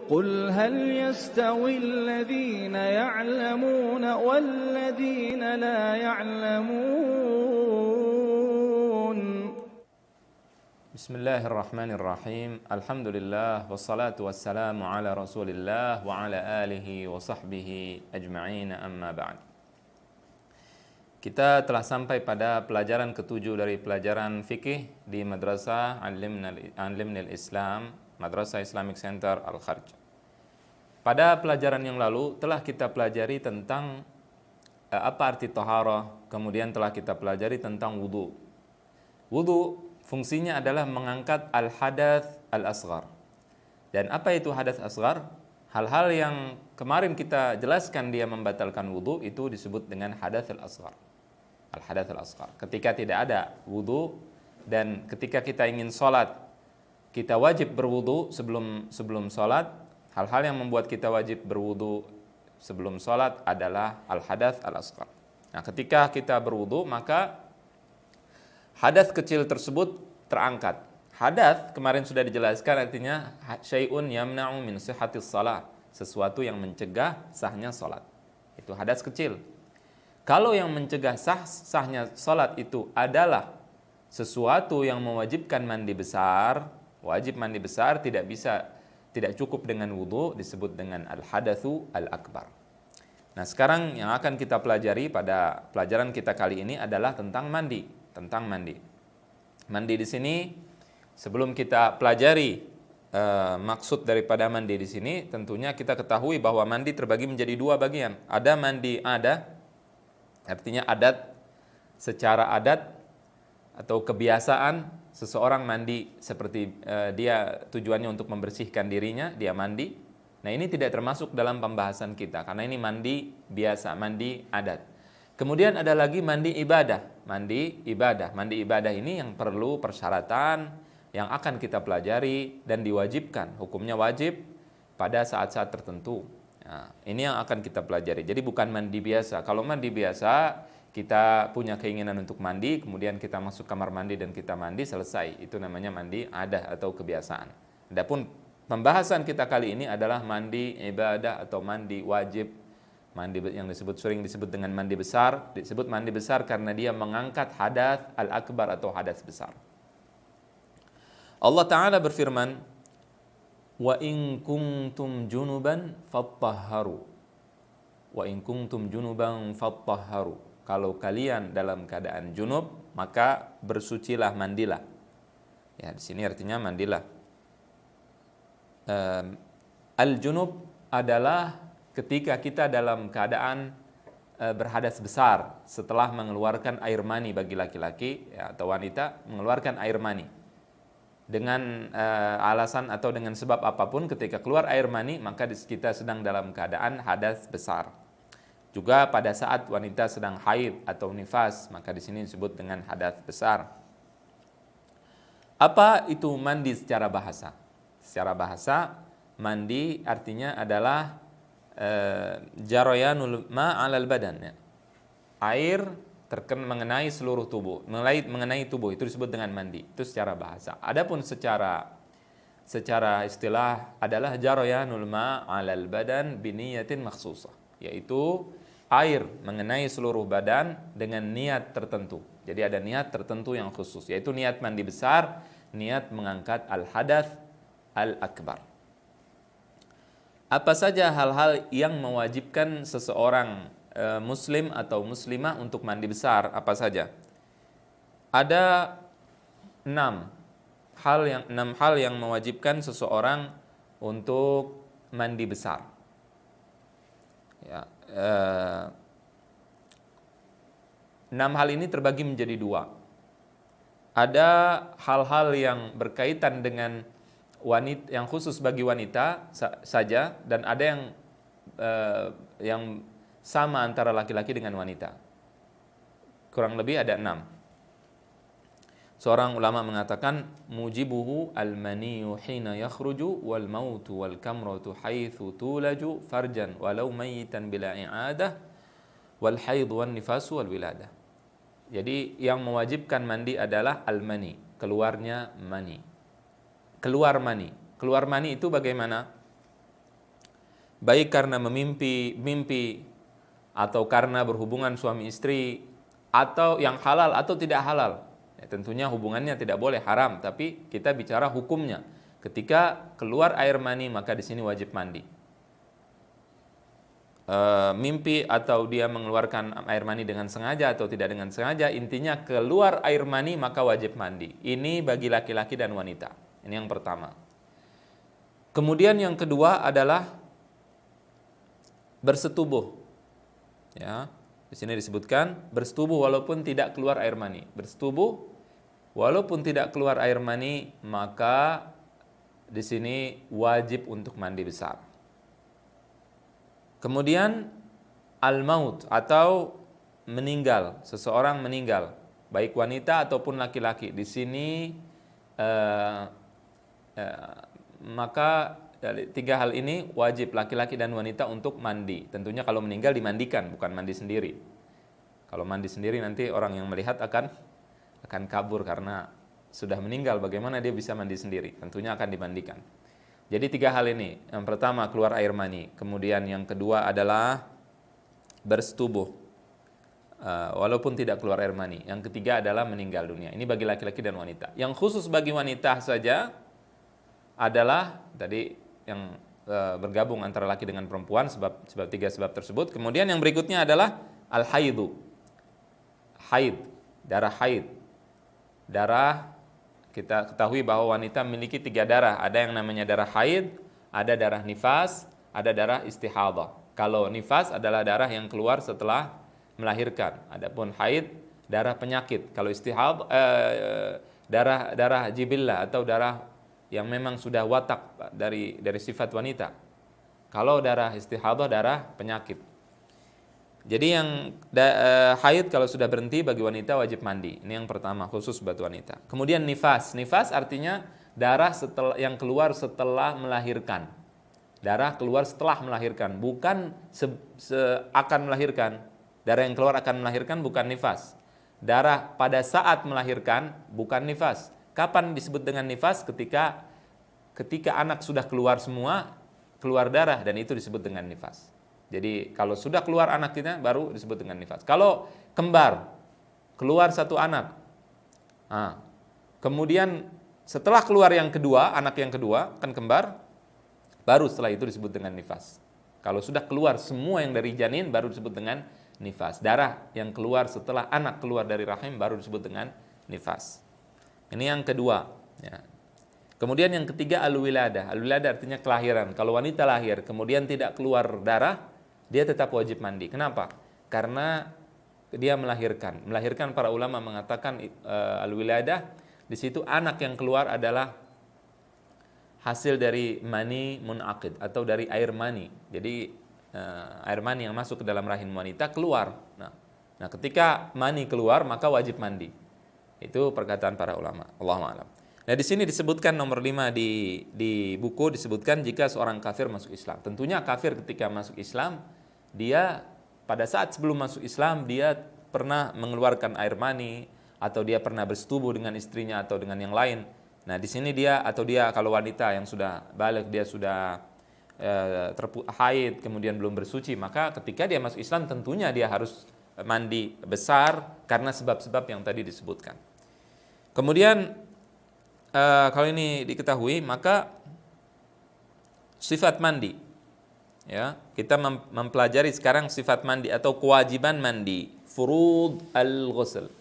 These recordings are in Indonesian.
قل هل يستوي الذين يعلمون والذين لا يعلمون. Bismillahirrahmanirrahim. Alhamdulillah wassalatu wassalamu ala Rasulillah wa ala alihi wa sahbihi ajma'in, amma ba'd. Kita telah sampai pada pelajaran ketujuh dari pelajaran fikih di Madrasah Alimnil Islam, Madrasah Islamic Center Al-Kharj. Pada pelajaran yang lalu telah kita pelajari tentang apa arti taharah, kemudian telah kita pelajari tentang wudu. Wudu fungsinya adalah mengangkat al-hadath al-asghar. Dan apa itu hadath asghar? Hal-hal yang kemarin kita jelaskan dia membatalkan wudu itu disebut dengan hadath al-asghar. Al-hadath al-asghar. Ketika tidak ada wudu dan ketika kita ingin sholat, kita wajib berwudu sebelum sholat. Hal-hal yang membuat kita wajib berwudu sebelum sholat adalah al-hadath al-asghar. Nah, ketika kita berwudu maka hadath kecil tersebut terangkat. Hadath kemarin sudah dijelaskan artinya syai'un yamna'u min sihhatis shalah, sesuatu yang mencegah sahnya salat. Itu hadath kecil. Kalau yang mencegah sahnya salat itu adalah sesuatu yang mewajibkan mandi besar, wajib mandi besar, tidak cukup dengan wudu, disebut dengan al-hadatsu al-akbar. Nah, sekarang yang akan kita pelajari pada pelajaran kita kali ini adalah tentang mandi. Mandi di sini, sebelum kita pelajari maksud daripada mandi di sini, tentunya kita ketahui bahwa mandi terbagi menjadi dua bagian. Ada mandi adat, artinya adat, secara adat atau kebiasaan seseorang mandi seperti dia tujuannya untuk membersihkan dirinya, dia mandi. Nah, ini tidak termasuk dalam pembahasan kita karena ini mandi biasa, mandi adat. Kemudian ada lagi mandi ibadah. Mandi ibadah ini yang perlu persyaratan yang akan kita pelajari dan diwajibkan. Hukumnya wajib pada saat-saat tertentu. Nah, ini yang akan kita pelajari. Jadi bukan mandi biasa. Kalau mandi biasa, kita punya keinginan untuk mandi, kemudian kita masuk kamar mandi dan kita mandi, selesai. Itu namanya mandi adah atau kebiasaan. Adapun pembahasan kita kali ini adalah mandi ibadah atau mandi wajib. Mandi yang sering disebut dengan mandi besar. Disebut mandi besar karena dia mengangkat hadath al-akbar atau hadath besar. Allah Ta'ala berfirman, wa in kuntum junuban fattahharu. Wa in kuntum junuban fattahharu. Kalau kalian dalam keadaan junub, maka bersucilah, mandilah. Ya, di sini artinya mandilah. Al-junub adalah ketika kita dalam keadaan berhadas besar setelah mengeluarkan air mani bagi laki-laki ya, atau wanita mengeluarkan air mani. Dengan alasan atau dengan sebab apapun, ketika keluar air mani, maka kita sedang dalam keadaan hadas besar. Juga pada saat wanita sedang haid atau nifas, maka di sini disebut dengan hadas besar. Apa itu mandi secara bahasa? Secara bahasa, mandi artinya adalah jarayanul ma' 'alal badan, ya. Air mengenai seluruh tubuh, mengenai tubuh, itu disebut dengan mandi. Itu secara bahasa. Adapun secara istilah adalah jarayanul ma' 'alal badan biniyatin makhsusah, yaitu air mengenai seluruh badan dengan niat tertentu. Jadi ada niat tertentu yang khusus, yaitu niat mandi besar, niat mengangkat al-hadath al-akbar. Apa saja hal-hal yang mewajibkan seseorang muslim atau muslimah untuk mandi besar? Apa saja? Ada 6 hal yang mewajibkan seseorang untuk mandi besar. Ya, 6 hal ini terbagi menjadi 2. Ada hal-hal yang berkaitan dengan wanita, yang khusus bagi wanita saja, dan ada yang sama antara laki-laki dengan wanita. Kurang lebih ada 6. Seorang ulama mengatakan mujibuhu al-maniyu hina yakhruju wal mautu wal kamratu haitsu tulaju farjan walau mayitan bila i'adah wal haid wan nifasu wal wiladah. Jadi yang mewajibkan mandi adalah al-mani, keluarnya mani. Keluar mani. Keluar mani itu bagaimana? baik karena mimpi atau karena berhubungan suami istri, atau yang halal atau tidak halal. Ya, tentunya hubungannya tidak boleh haram, tapi kita bicara hukumnya. Ketika keluar air mani maka di sini wajib mandi. Mimpi atau dia mengeluarkan air mani dengan sengaja atau tidak dengan sengaja, intinya keluar air mani maka wajib mandi. Ini bagi laki-laki dan wanita. Ini yang pertama. Kemudian yang kedua adalah bersetubuh. Ya, di sini disebutkan bersetubuh walaupun tidak keluar air mani. Bersetubuh walaupun tidak keluar air mani, maka di sini wajib untuk mandi besar. Kemudian al-maut atau meninggal, seseorang meninggal, baik wanita ataupun laki-laki. Di sini maka dari tiga hal ini wajib laki-laki dan wanita untuk mandi. Tentunya kalau meninggal dimandikan, bukan mandi sendiri. Kalau mandi sendiri nanti orang yang melihat akan kabur karena sudah meninggal. Bagaimana dia bisa mandi sendiri? Tentunya akan dimandikan. Jadi tiga hal ini. Yang pertama keluar air mani. Kemudian yang kedua adalah bersetubuh walaupun tidak keluar air mani. Yang ketiga adalah meninggal dunia. Ini bagi laki-laki dan wanita. Yang khusus bagi wanita saja adalah tadi yang bergabung antara laki dengan perempuan, sebab tiga sebab tersebut. Kemudian yang berikutnya adalah al-haidu. Haid, darah haid. Darah, kita ketahui bahwa wanita memiliki tiga darah. Ada yang namanya darah haid, ada darah nifas, ada darah istihadah. Kalau nifas adalah darah yang keluar setelah melahirkan. Adapun haid, darah penyakit. Kalau istihadah, darah jibillah atau darah yang memang sudah watak dari sifat wanita. Kalau darah istihadah, darah penyakit. Jadi yang haid kalau sudah berhenti bagi wanita wajib mandi. Ini yang pertama, khusus buat wanita. Kemudian nifas. Nifas artinya darah yang keluar setelah melahirkan. Darah keluar setelah melahirkan, bukan akan melahirkan. Darah yang keluar akan melahirkan bukan nifas. Darah pada saat melahirkan bukan nifas. Kapan disebut dengan nifas? Ketika anak sudah keluar semua, keluar darah, dan itu disebut dengan nifas. Jadi kalau sudah keluar anak kita baru disebut dengan nifas. Kalau kembar, keluar satu anak. Kemudian setelah keluar yang kedua, anak yang kedua kan kembar, baru setelah itu disebut dengan nifas. Kalau sudah keluar semua yang dari janin baru disebut dengan nifas. Darah yang keluar setelah anak keluar dari rahim baru disebut dengan nifas. Ini yang kedua. Ya. Kemudian yang ketiga al-wiladah. Al-wiladah artinya kelahiran. Kalau wanita lahir kemudian tidak keluar darah, dia tetap wajib mandi. Kenapa? Karena dia melahirkan. Melahirkan, para ulama mengatakan al-wiladah, di situ anak yang keluar adalah hasil dari mani munaqid atau dari air mani. Jadi air mani yang masuk ke dalam rahim wanita keluar. Nah, ketika mani keluar maka wajib mandi. Itu perkataan para ulama. Allahu a'lam. Nah, di sini disebutkan nomor 5 di buku disebutkan jika seorang kafir masuk Islam. Tentunya kafir ketika masuk Islam, dia pada saat sebelum masuk Islam dia pernah mengeluarkan air mani atau dia pernah bersetubuh dengan istrinya atau dengan yang lain. Nah, di sini dia kalau wanita yang sudah balik, dia sudah haid kemudian belum bersuci, maka ketika dia masuk Islam tentunya dia harus mandi besar karena sebab-sebab yang tadi disebutkan. Kemudian kalau ini diketahui maka sifat mandi, ya, kita mempelajari sekarang sifat mandi atau kewajiban mandi, furud al-ghusl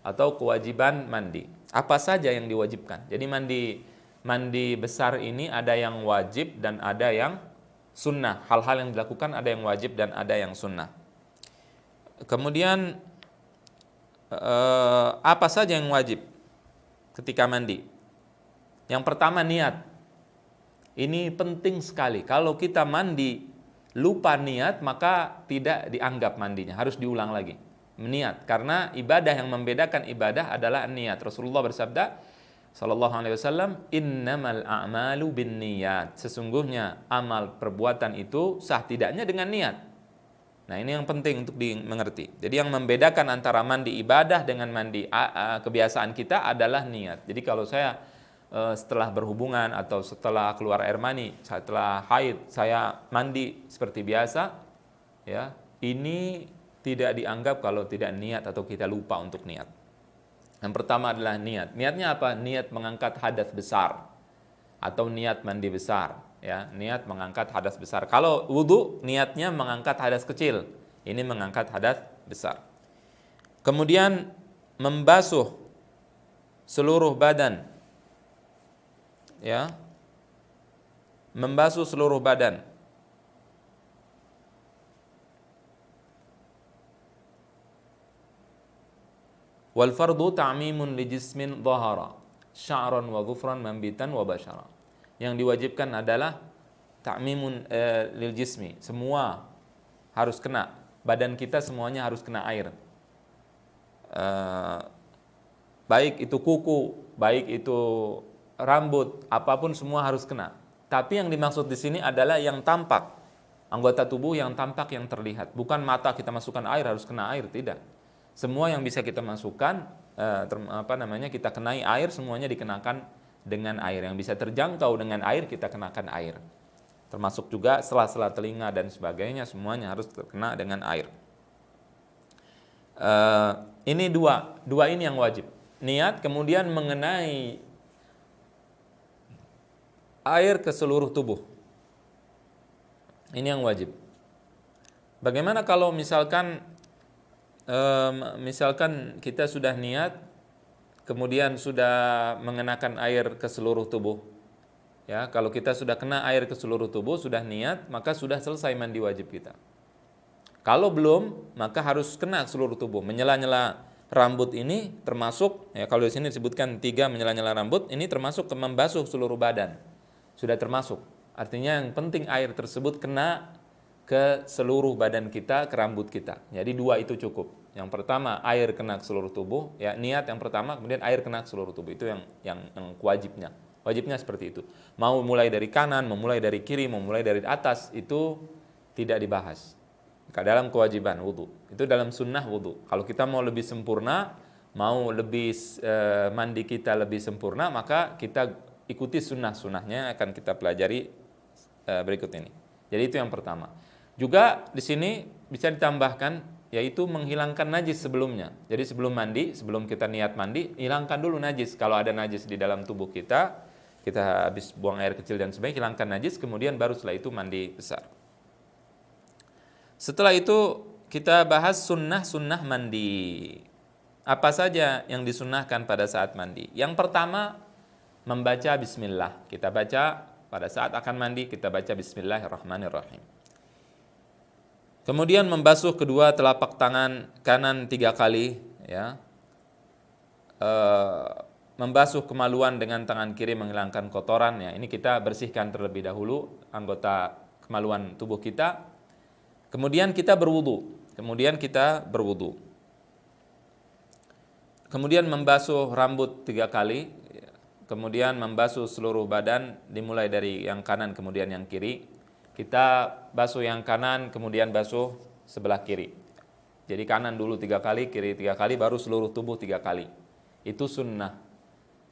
atau kewajiban mandi. Apa saja yang diwajibkan? Jadi mandi besar ini ada yang wajib dan ada yang sunnah. Hal-hal yang dilakukan ada yang wajib dan ada yang sunnah. Kemudian apa saja yang wajib ketika mandi? Yang pertama niat. Ini penting sekali. Kalau kita mandi lupa niat maka tidak dianggap mandinya, harus diulang lagi. Niat, karena ibadah yang membedakan ibadah adalah niat. Rasulullah bersabda sallallahu alaihi wasallam, innamal a'malu binniyat. Sesungguhnya amal perbuatan itu sah tidaknya dengan niat. Nah, ini yang penting untuk dimengerti. Jadi yang membedakan antara mandi ibadah dengan mandi kebiasaan kita adalah niat. Jadi kalau saya setelah berhubungan atau setelah keluar air mani, setelah haid saya mandi seperti biasa, ya, ini tidak dianggap kalau tidak niat atau kita lupa untuk niat. Yang pertama adalah niat. Niatnya apa? Niat mengangkat hadas besar atau niat mandi besar, ya, niat mengangkat hadas besar. Kalau wudu niatnya mengangkat hadas kecil, ini mengangkat hadas besar. Kemudian membasuh seluruh badan, ya, membasuh seluruh badan. Wal fardu ta'mimun li jismin dhahara sya'ran wa dhufran mambitan wa bashara. Yang diwajibkan adalah ta'mimun lil jismi, semua harus kena, badan kita semuanya harus kena air. Baik itu kuku, baik itu rambut, apapun semua harus kena. Tapi yang dimaksud di sini adalah yang tampak, anggota tubuh yang tampak, yang terlihat. Bukan mata kita masukkan air harus kena air, tidak. Semua yang bisa kita masukkan, kita kenai air, semuanya dikenakan dengan air. Yang bisa terjangkau dengan air kita kenakan air. Termasuk juga sela-sela telinga dan sebagainya, semuanya harus terkena dengan air. Ini dua ini yang wajib. Niat, kemudian mengenai air ke seluruh tubuh. Ini yang wajib. Bagaimana kalau misalkan kita sudah niat, kemudian sudah mengenakan air ke seluruh tubuh. Ya, kalau kita sudah kena air ke seluruh tubuh, sudah niat, maka sudah selesai mandi wajib kita. Kalau belum, maka harus kena seluruh tubuh. Menyela-nyela rambut ini termasuk, ya, kalau di sini disebutkan 3 menyela-nyela rambut, ini termasuk ke membasuh seluruh badan. Sudah termasuk. Artinya yang penting air tersebut kena ke seluruh badan kita, ke rambut kita. Jadi 2 itu cukup. Yang pertama air kena ke seluruh tubuh, ya, niat yang pertama, kemudian air kena ke seluruh tubuh. Itu yang wajibnya. Wajibnya seperti itu. Mau mulai dari kanan, mau mulai dari kiri, mau mulai dari atas, itu tidak dibahas. Dalam kewajiban wudu. Itu dalam sunnah wudu. Kalau kita mau lebih sempurna, mau lebih mandi kita lebih sempurna, maka kita ikuti sunnah-sunnahnya, akan kita pelajari berikut ini. Jadi itu yang pertama. Juga di sini bisa ditambahkan, yaitu menghilangkan najis sebelumnya. Jadi sebelum mandi, sebelum kita niat mandi, hilangkan dulu najis. Kalau ada najis di dalam tubuh kita habis buang air kecil dan sebagainya, hilangkan najis, kemudian baru setelah itu mandi besar. Setelah itu kita bahas sunnah-sunnah mandi. Apa saja yang disunnahkan pada saat mandi? Yang pertama, membaca bismillah. Kita baca pada saat akan mandi, kita baca bismillahirrahmanirrahim. Kemudian membasuh kedua telapak tangan kanan 3 kali, ya. Membasuh kemaluan dengan tangan kiri, menghilangkan kotoran, ya. Ini kita bersihkan terlebih dahulu anggota kemaluan tubuh kita. Kemudian kita berwudu. Kemudian membasuh rambut 3 kali. Kemudian membasuh seluruh badan, dimulai dari yang kanan kemudian yang kiri. Kita basuh yang kanan, kemudian basuh sebelah kiri. Jadi kanan dulu 3 kali, kiri 3 kali, baru seluruh tubuh 3 kali. Itu sunnah.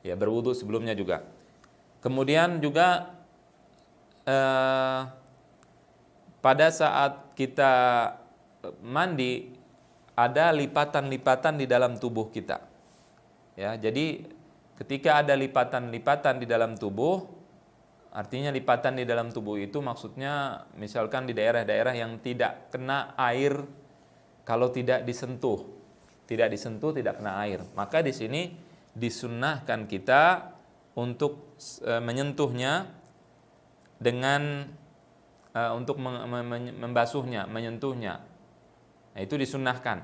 Ya, berwudu sebelumnya juga. Kemudian juga pada saat kita mandi ada lipatan-lipatan di dalam tubuh kita. Ya, jadi ketika ada lipatan-lipatan di dalam tubuh, artinya lipatan di dalam tubuh itu maksudnya misalkan di daerah-daerah yang tidak kena air, kalau tidak disentuh, tidak kena air. Maka di sini disunnahkan kita untuk menyentuhnya dengan untuk membasuhnya, menyentuhnya. Nah, itu disunnahkan.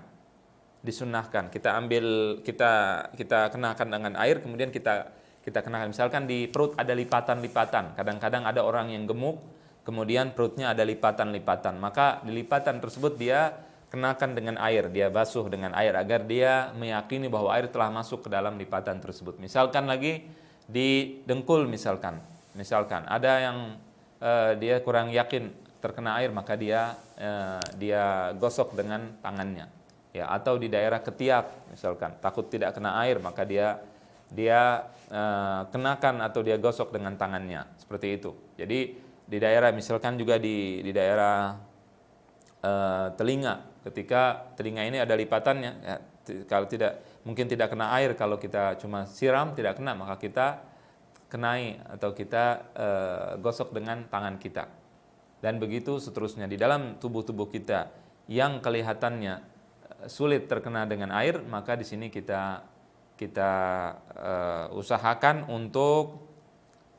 Kita ambil, kita kenakan dengan air, kemudian kita kenakan. Misalkan di perut ada lipatan-lipatan. Kadang-kadang ada orang yang gemuk, kemudian perutnya ada lipatan-lipatan. Maka di lipatan tersebut dia kenakan dengan air, dia basuh dengan air agar dia meyakini bahwa air telah masuk ke dalam lipatan tersebut. Misalkan lagi di dengkul, misalkan ada yang dia kurang yakin terkena air, maka dia gosok dengan tangannya, ya. Atau di daerah ketiak, misalkan takut tidak kena air, maka dia dia kenakan atau dia gosok dengan tangannya, seperti itu. Jadi di daerah, misalkan juga di daerah telinga, ketika telinga ini ada lipatannya, ya, kalau tidak, mungkin tidak kena air, kalau kita cuma siram tidak kena, maka kita kenai atau kita gosok dengan tangan kita. Dan begitu seterusnya di dalam tubuh kita yang kelihatannya sulit terkena dengan air, maka di sini kita usahakan untuk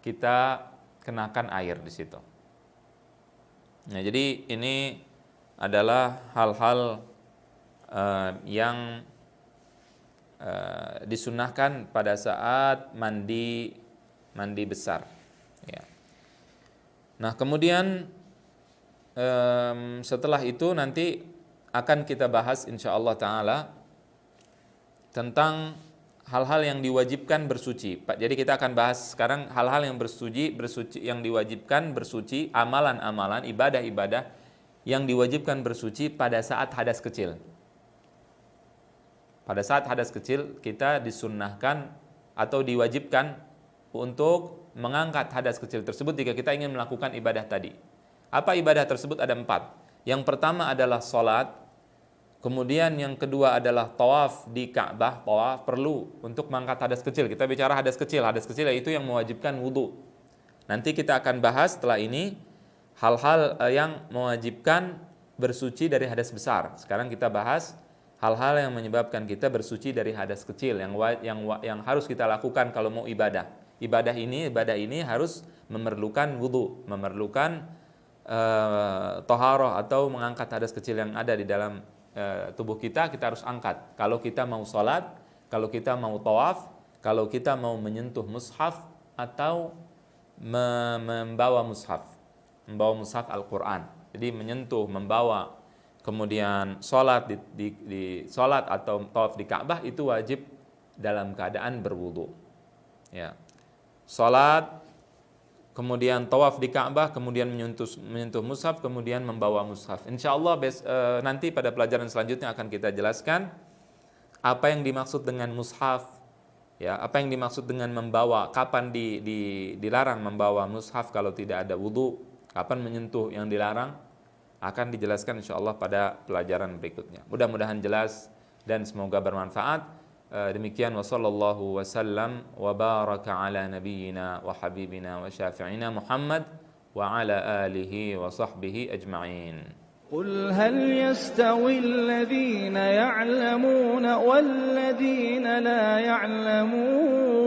kita kenakan air di situ. Nah, jadi ini adalah hal-hal yang disunnahkan pada saat mandi besar. Ya. Nah, kemudian setelah itu nanti akan kita bahas insyaallah ta'ala tentang hal-hal yang diwajibkan bersuci. Jadi kita akan bahas sekarang hal-hal yang bersuci yang diwajibkan bersuci, amalan-amalan, ibadah-ibadah yang diwajibkan bersuci pada saat hadas kecil. Pada saat hadas kecil kita disunnahkan atau diwajibkan untuk mengangkat hadas kecil tersebut jika kita ingin melakukan ibadah tadi. Apa ibadah tersebut? Ada 4. Yang pertama adalah salat. Kemudian yang kedua adalah tawaf di Ka'bah. Tawaf perlu untuk mengangkat hadas kecil. Kita bicara hadas kecil. Hadas kecil yaitu yang mewajibkan wudu. Nanti kita akan bahas setelah ini hal-hal yang mewajibkan bersuci dari hadas besar. Sekarang kita bahas hal-hal yang menyebabkan kita bersuci dari hadas kecil yang harus kita lakukan kalau mau ibadah. Ibadah ini harus memerlukan wudu, memerlukan toharoh atau mengangkat hadas kecil yang ada di dalam tubuh kita harus angkat. Kalau kita mau sholat, kalau kita mau tawaf, kalau kita mau menyentuh mushaf atau membawa mushaf Al-Quran. Jadi menyentuh, membawa, kemudian sholat di sholat atau tawaf di Ka'bah itu wajib dalam keadaan berwudu. Ya, sholat, kemudian tawaf di Ka'bah, kemudian menyentuh mushaf, kemudian membawa mushaf. Insyaallah nanti pada pelajaran selanjutnya akan kita jelaskan apa yang dimaksud dengan mushaf, ya, apa yang dimaksud dengan membawa, kapan dilarang membawa mushaf kalau tidak ada wudu, kapan menyentuh yang dilarang, akan dijelaskan insyaallah pada pelajaran berikutnya. Mudah-mudahan jelas dan semoga bermanfaat. Demikian wa sallallahu wasallam wa baraka ala nabiyyina wa habibina wa syafi'ina Muhammad wa ala alihi wa sahbihi ajma'in. قل هل يستوي الذين يعلمون والذين لا يعلمون